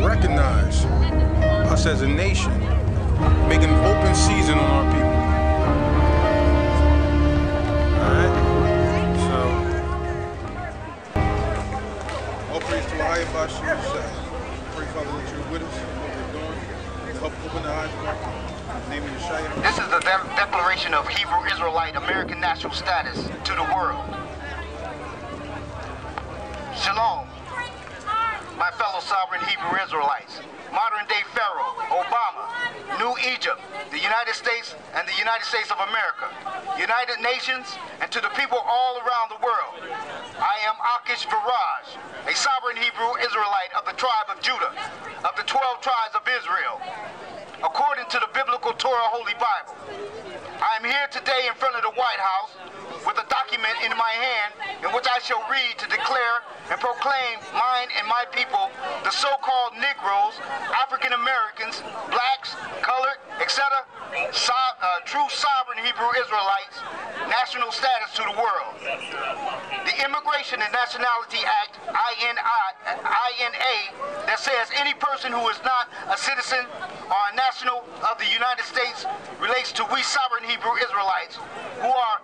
recognize us as a nation, make an open season on our people. Alright? So, all praise to our higher Bashi. Pray, Father, that you're with us, what we're doing. Help open the eyes of our people. This is the declaration of Hebrew Israelite American national status to the world. Shalom, my fellow sovereign Hebrew Israelites, modern-day Pharaoh, Obama, New Egypt, the United States and the United States of America, United Nations, and to the people all around the world. I am Akish Faraj, a sovereign Hebrew Israelite of the tribe of Judah, of the 12 tribes of Israel, according to the biblical Torah Holy Bible. I am here today in front of the White House with a document in my hand in which I shall read to declare and proclaim mine and my people, the so-called Negroes, African Americans, blacks, colored, etc., true sovereign Hebrew Israelites, national status to the world. The Immigration and Nationality Act, INA, that says any person who is not a citizen or a national of the United States relates to we sovereign Hebrew Israelites who were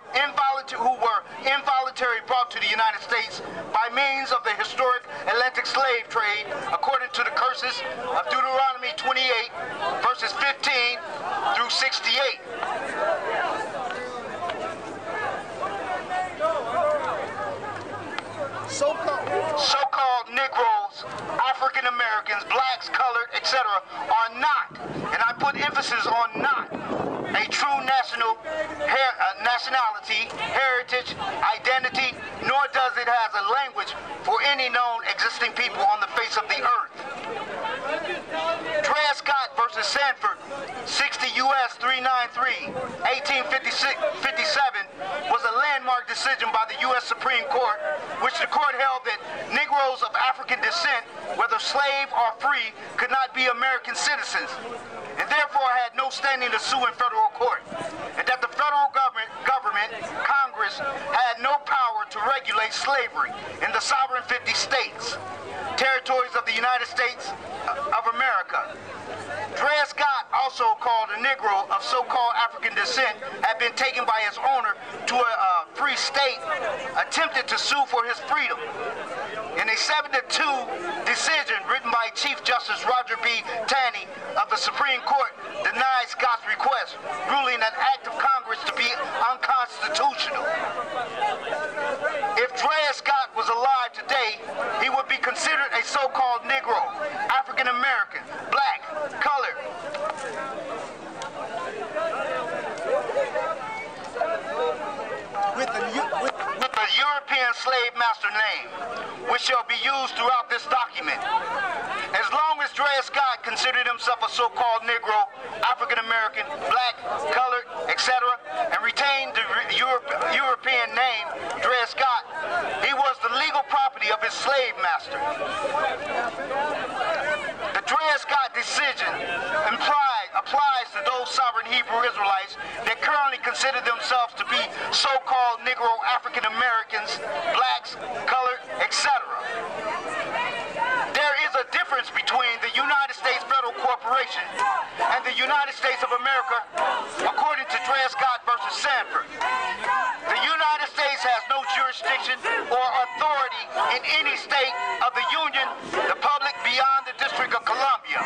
involuntarily brought to the United States by means of the historic Atlantic slave trade, according to the curses of Deuteronomy 28, verses 15 through 68. So-called Negroes, African Americans, blacks, colored, etc. are not, and I put emphasis on not, a true nationality, heritage, identity, nor does it have a language for any known existing people on the face of the earth. Dred Scott versus Sanford, 60 U.S. 393, 1857, was a landmark decision by the U.S. Supreme Court, which the court held that Negroes of African descent, whether slave or free, could not be American citizens, and therefore had no standing to sue in federal court, and that the federal government, Congress, had no power to regulate slavery in the sovereign 50 states, territories of the United States of America. Dred Scott, also called a Negro of so-called African descent, had been taken by his owner to a free state, attempted to sue for his freedom. In a 7-2 decision written by Chief Justice Roger B. Taney of the Supreme Court denied Scott's request, ruling an act of Congress to be unconstitutional. If Dred Scott was alive today, he would be considered a so-called Negro, African American, black, colored. With the European slave master name, which shall be used throughout this document. As long as Dred Scott considered himself a so-called Negro, African American, black, colored, etc., and retained the European name, Dred Scott, he was the legal property of his slave master. The Dred Scott decision applies to those sovereign Hebrew Israelites that currently consider themselves to be so-called Negro African Americans, blacks, colored, etc. There is a difference between the United States Federal Corporation and the United States of America, according to Dred Scott versus Sanford. The United States has no jurisdiction or authority in any state of the Union, the public beyond the District of Columbia.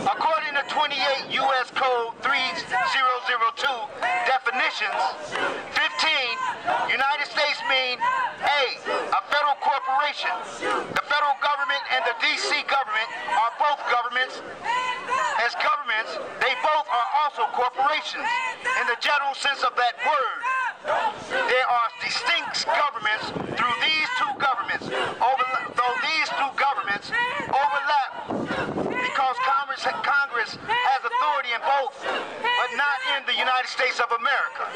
According to 28 U.S. Code 3002 definitions, 15, United States mean A, a federal corporation. The federal government and the D.C. government are both governments. As governments, they both are also corporations in the general sense of that word. There are distinct governments through these two governments, though these two governments overlap because Congress has authority in both, but not in the United States of America.